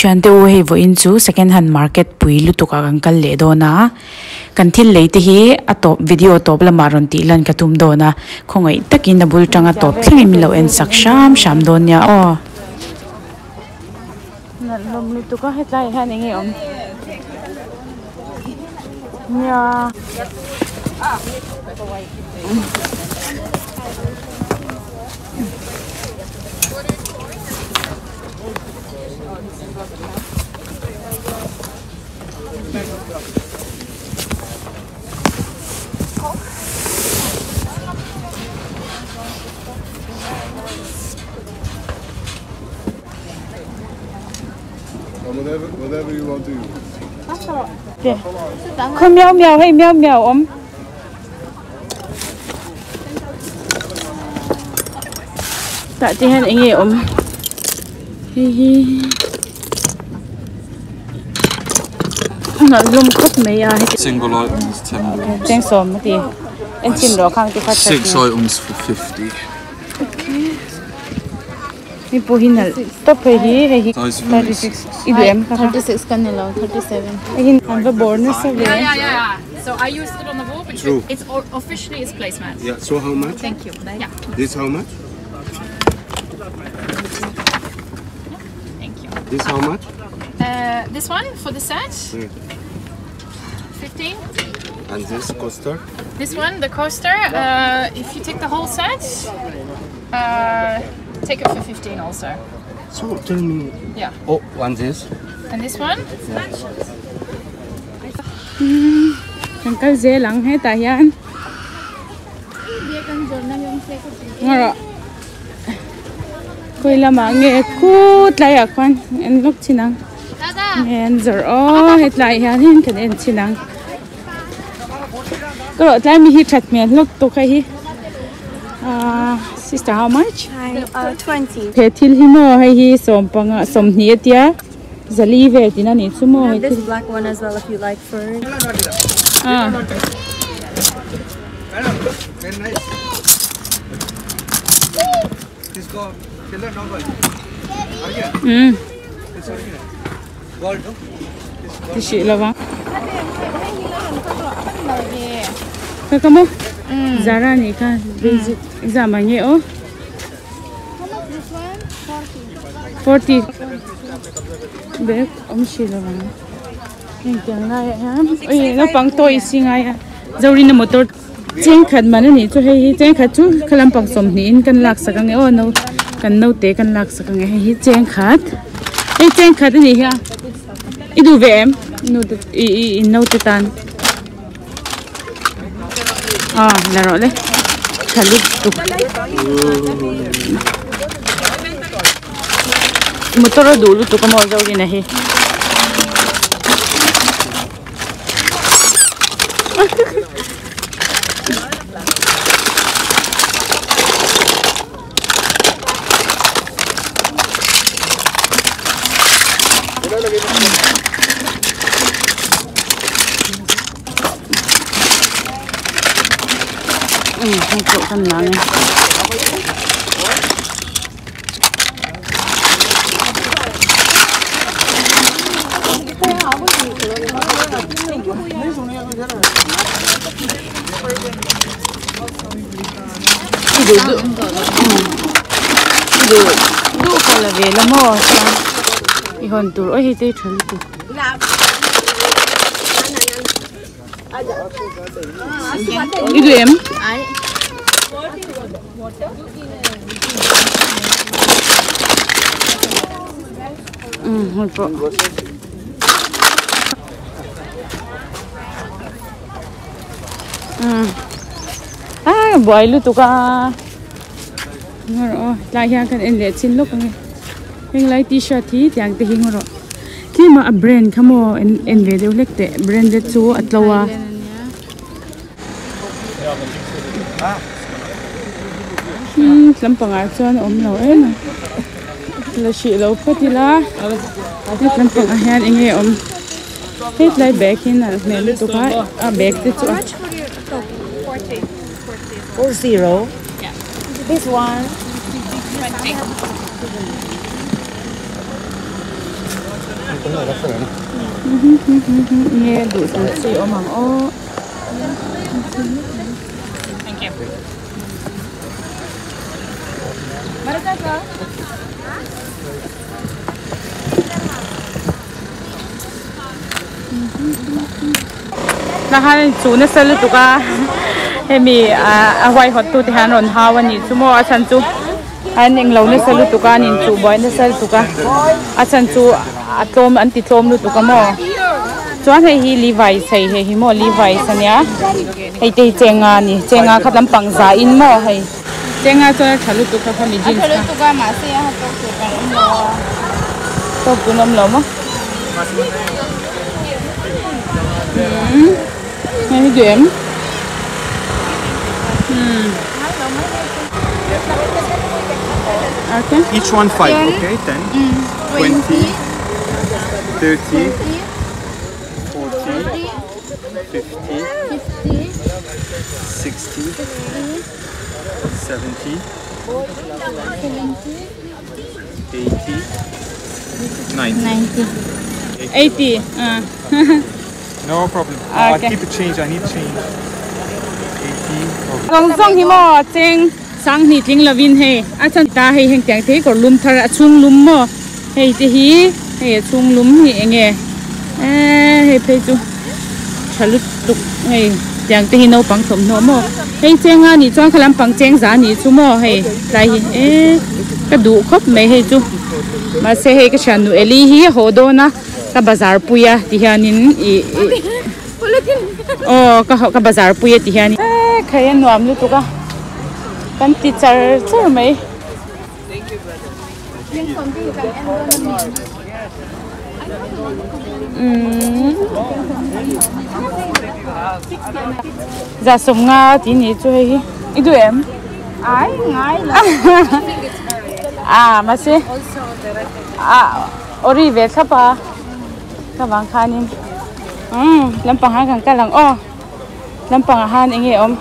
Shante o hei vo inchu second-hand market pui lutuka kan kal le do na kan thil leite hi atop video top la maron ti lan katum do na khongai takin na bul tanga top thlingi milo en saksham sham don ya o na lom lutuka hetlai han engi om ya Whatever you want to use. yeah. Không mèo mèo hay mèo mèo om. Tại thì anh nghe om. Hi hi. Nó lum khóc mấy à. Single items 10 dirhams. Thanks so much. Anh xin lỗi khang tôi phát 6 items for 50. Ni po hinal. Top hi hi 36. Idu em 36 canelo, 37. Hin ang bonus sa Yeah. So I used it on the wall, but True. it's officially its placemat. Yeah, so how much? Thank you. Yeah. This how much? Thank you. This how much? This one for the set, 15. And this coaster? This one, the coaster. If you take the whole set, take it for 15 also. So tell me. Yeah. Oh, one this. And this one. Ang kalze lang he ta yan. Ngaro. Koi lama nge kut lai akwan en lok chinang. En zor oh het lai han hin kan en chinang. Ko tlai mi hi chat me lok to khai hi. Sister, how much? Hi, 20. Petil himo hai hi som panga som ni tia. Zali ve tina ni sumo hai This black one as well if you like fur. Very nice. This go killer number. It's original. Gold, no? Tishi lawa. Kakamo? Zara ni ka basic exam nge o. 40. Bek shi lawa. Ning kyang la ya. Oi na pang toy singa ya. Zawri na motor cheng khat man ni chu hei cheng khat chu khalam pang som ni in kan lak sakang e o no kan no te kan lak sakang e hi cheng khat ni ha idu vem no i no te tan la ro le chalu tu motor du lu tu ka mo zawri na hi không chịu thân lá này. Đủ phải là về lắm rồi. Thì hòn tủ ơi thì tê chân tủ. Idu em? Hold on. Boy lu tu ka. Ngaro, lai hian kan en le chin lok nge. Heng lai t-shirt hi tiang te hing ro. Ki ma a brand khamo en ve deu lek te branded chu atlawa. Lampang chuan om lo na. La shi lo photila. Ti lampang a hian enge om. Hết lại bag in là mẹ lúc tôi có bag thế chứ. 40. Yeah. This one. 20. nghe đủ thứ gì ở mảng ô. Thank you. Nah hari tu ni selalu tu ka, hemi awai hot tu tihan ron hawan ni semua asan tu, yang lau ni selalu tu ka ni tu boy ni selalu tu ka, asan tu atom anti tom tu ka mo, cuan hei Levi say hei mo Levi sanya, hei teh cenga ni cenga kat lampang zain mo hei, cenga cuan selalu tu ka kami jeans. Selalu tu kan masih yang tu kan ini. Tu punom lau mo. Ini game. Okay. Each one 5, okay? 10, 20, 30, 40, 50, 60, 70, 80, 90. 80. No problem. Okay. I'll keep the change. I need change. 80. Gong song hi mo cheng sang ni ting lavin he. Achan ta he heng tiang the ko lum thar achung lum mo. He te hi he chung lum hi enge. He pe chu chalut tuk he tiang te hi no pang thom no mo. He cheng a ni chong khalam pang cheng za ni chu mo he. Lai hi ka du khop me he chu. Ma se he ka chanu eli hi ho do na ka bazar puya tihanin ka bazar puya tihanin khayan nuam lu tu ka kan teacher chur mai za som nga ti ni chu hi idu em ai ngai la ma se ori ve thapa ka bang khanin lampang ha kan kalang lampang han enge om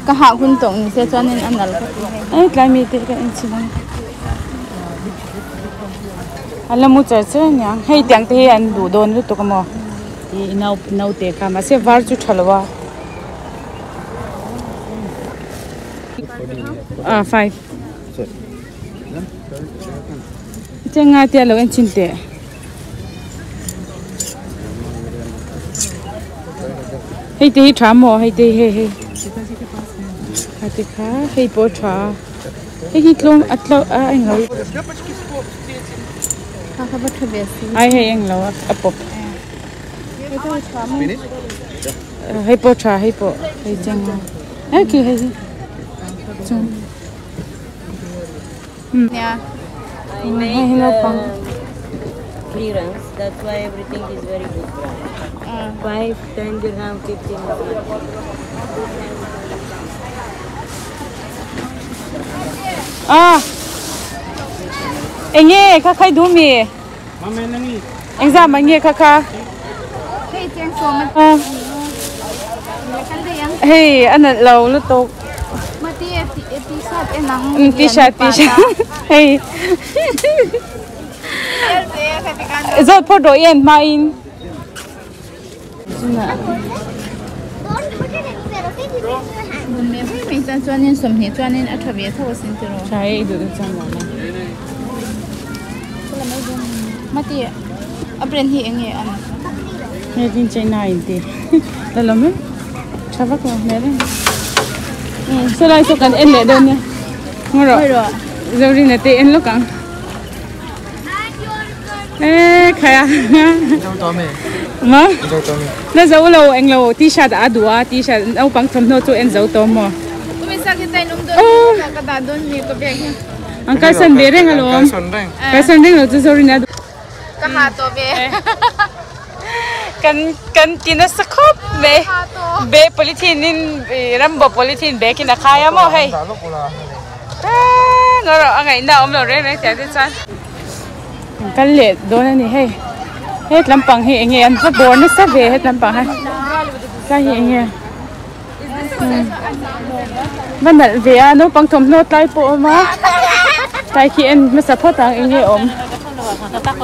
ka ha hun tong ni se chanin anal ai klami te ka inchinan alamu chacha nya hei tiang te an du don lu to ka mo nau te ka ma se var chu thalwa 5 chenga te lo en chinte hei te tha mo hei te he ate kha hei po tha hei tlom atlo ang lo Kakak berterbiasa. ai hei ang lo apop hei po tha hei po hei chenga okay hei chung Ya. hei no pang clearance. That's why everything is very good price. 5, 10 dirham, 15 dirham. enge kha khai du mi Mama nangi. exam enge kha Hei, tiang suami. Kan dia yang hei ana lo lu to mati t-shirt enang. t-shirt hei zot pho do yen ma in Bumi minta cuanin somni cuanin athabiya thaw sintiro. chai du chang la Mati apren hi enge an. made in China inte la me chava ko mere so lai so kan en le don ne ngoro zori na te en lo kang khaya ma na zo lo eng lo t-shirt adua t-shirt au pang thom no chu en zo to mo Umi sakit tay nung don kata don ni ko beg. angka san bere halo ka san ding lo chu zori na Kaha to be. kan tina sakop be polythene in rambo polythene be kina khaya mo hey ngoro angai na om lo re re ta de chan kan le do na ni hey hết lampang hi enge an fa bor na sa ve hết lampang ha ka hi enge manal ve ano pang thom no tai po ma tai khi en ma sa photang enge om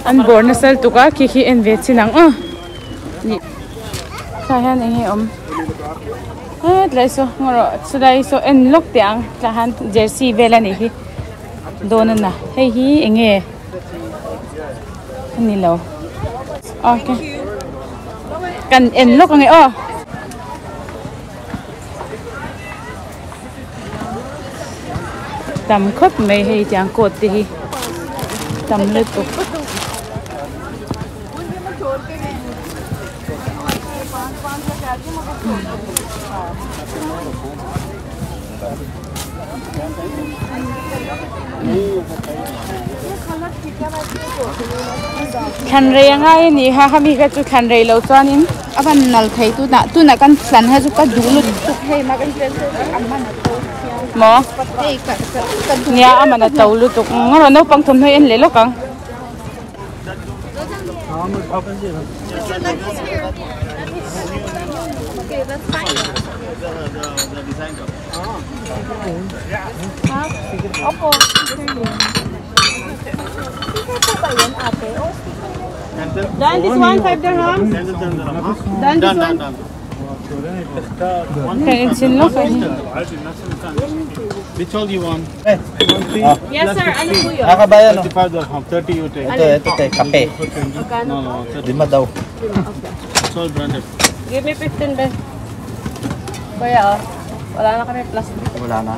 an bor na sal tuka khi en ve chinang ni ka han enge om hết lại so ngoro sudai so en lok tiang ka han jersey vela ni hi donan na hei hi enge ni lo okay kan en lok nge tầm khóc mày hay chẳng cột thì tầm lướt tục khăn rây ngay nè ha kami cái chú khăn rây lâu cho nên aban nal thei tu na kan san ha ju ka du lu tu hei ma kan chen amman mo ei ka nya amana tàu lu tục ngoro no pang thom noi en le lo kang Done this one, 5 dirham. Done this one. cái xin lo phải Which all you want? Yes, sir. Ano po yun? Nakabayan, no? 35 dirham, 30 you take. Ito, kape. No, 30. 5 daw. It's all branded. Give me 15, be. Kuya, wala na kami plastic. Wala na.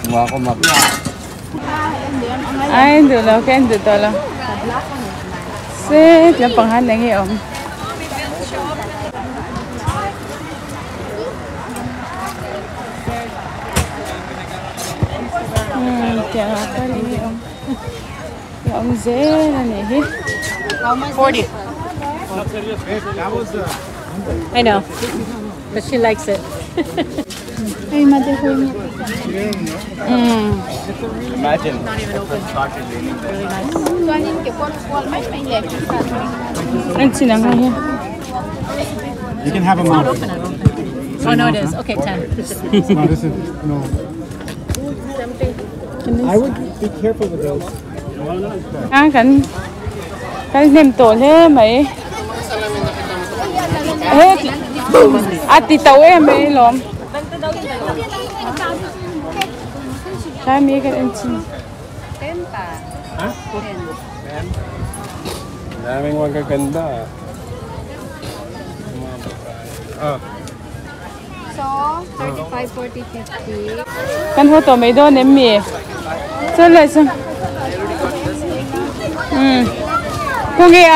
Kumuha ko map. ai được lo cái được to lo sẽ làm bằng hành này nghe ông chả có gì ông dễ là này hết 40. I know, but she likes it. ei ma de hoi Imagine. tuanin ke pon mai le anh xin ăn ngay You can have a mouth. Oh, no, it is. Okay, 10. No, this is, no. I would be careful with those. cái nem tổ thế mấy hết tí tàu em mấy lắm cái mấy cái anh chị Daming magaganda. so 35 40 50 căn hộ tổ mấy đô ném mì chơi lại xem cô nghe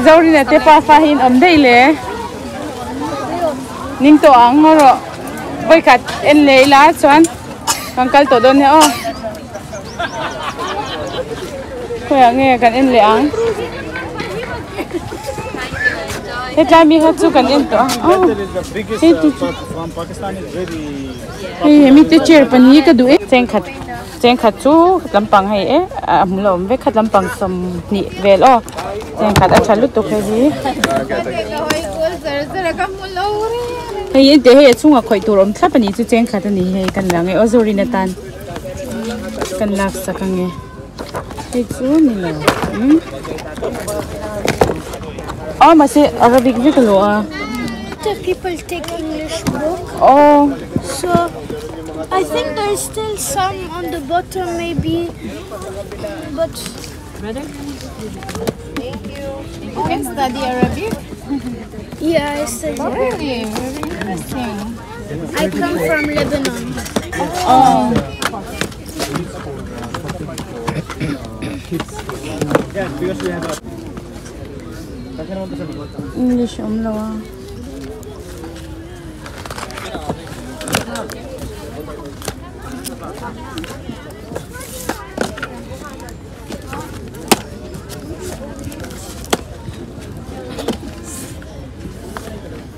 dâu đi là tế pa pha hin ấm đây lẽ ninh tổ ăn ngô rồi bây khát em lấy lá choán còn cái tổ đôn nữa cô nghe cần em lấy ăn hết ra mi hết chú cần em tổ From Pakistan is very... hey mi te chair pan hi ka du e cheng khat chu lampang hai e amlom ve khat lampang som ni vel o cheng khat a chalu to khe hi hey te he chunga khoi turom thla pani chu cheng khat ani he kan lang e ozori na tan kan lak sakang e he chu ni lo ma se arabic ve lo a People take English book, oh so I think there's still some on the bottom maybe, but you can study Arabic yeah, I study. really very interesting I come from Lebanon. Yeah, because we have a... English lo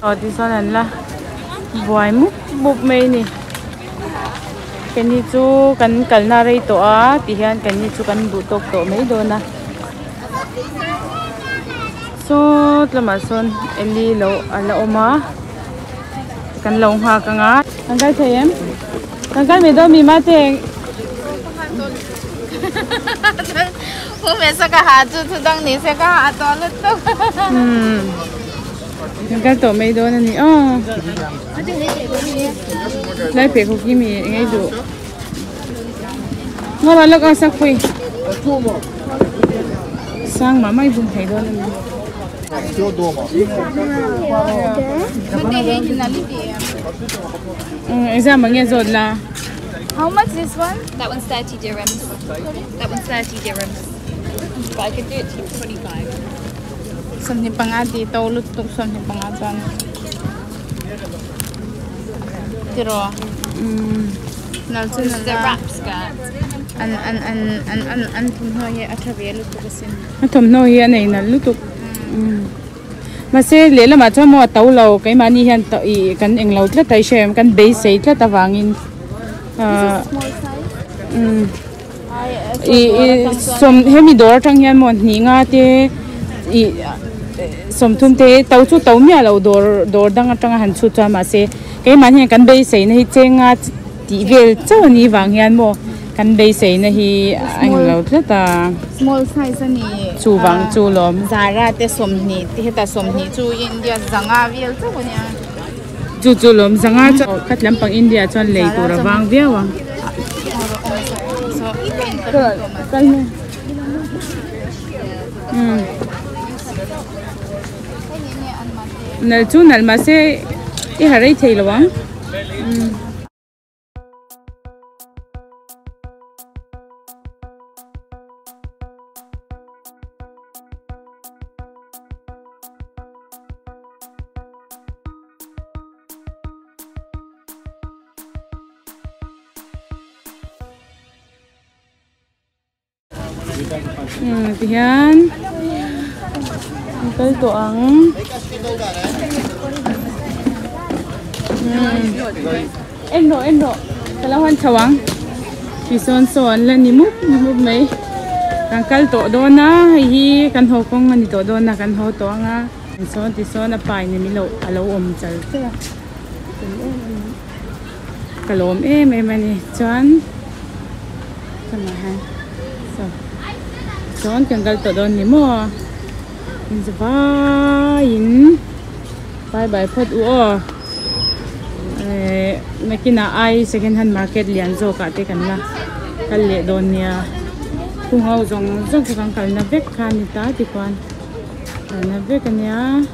a thì sao là buổi múc bột mì nè cái này chú cần cần na rây to á thì hiện cái này chú cần đủ tốc to mấy đô na so là mà son em đi lâu mà cần lâu hoa càng á càng cái thấy em càng cái mấy đô mi mà thế hôm nay sẽ có hạt chú thu đăng này sẽ có hạt to lắm to càng cái to mấy đô này lại phải không kim mi ngay đủ ngô mà lúc ăn sắc quỳ sang mà mấy vùng thấy đô này exam mà nghe rồi là How much this one? That one's 30 dirhams. That one's 30 dirhams. But I could do it to 25. Something pangati to lutuk something pangatan. Tiro. Nalsun This is the na. wrap skirt. An thun hoye athabe lutuk sin. thầm nồi hiện này là lúc tục mà sẽ lấy là mà cho mua tàu lầu cái mà đi hiện tại cần anh lầu rất tay xem cần base xây rất là vàng in som hemi door trong hiện một nhị ngã thế som thum thế tàu chú tàu mía lầu door đang trong hành chút cho mà sẽ cái mà hiện cần base xây này trên ngã tỷ về cho ni vàng hiện mo cần base xây này anh lầu rất là Small size ni. chu vàng chu lom Zara te somni te ta somni chu India zanga vial chu nya. chu lom zanga cho khát lắm bằng India cho lấy đồ ra vàng vía vàng So cái này nal chu nal mà sẽ cái hàng đấy thấy là vàng Tihan cái tuang em độ cái là hoàn chawang vì son là ni múc mấy càng cái tổ đó na hi càng hồ công anh tổ đó na càng hồ tổ nga son là phải ni mi lâu chal thế là cái lom em này chọn cái mà ha chọn càng cái tổ đó ni mo in bye phật u nakina ai second hand market lian zo ka te kan la kal le don nia khung hau zong kang kal na vek khan ni ta ti kwan na vek ania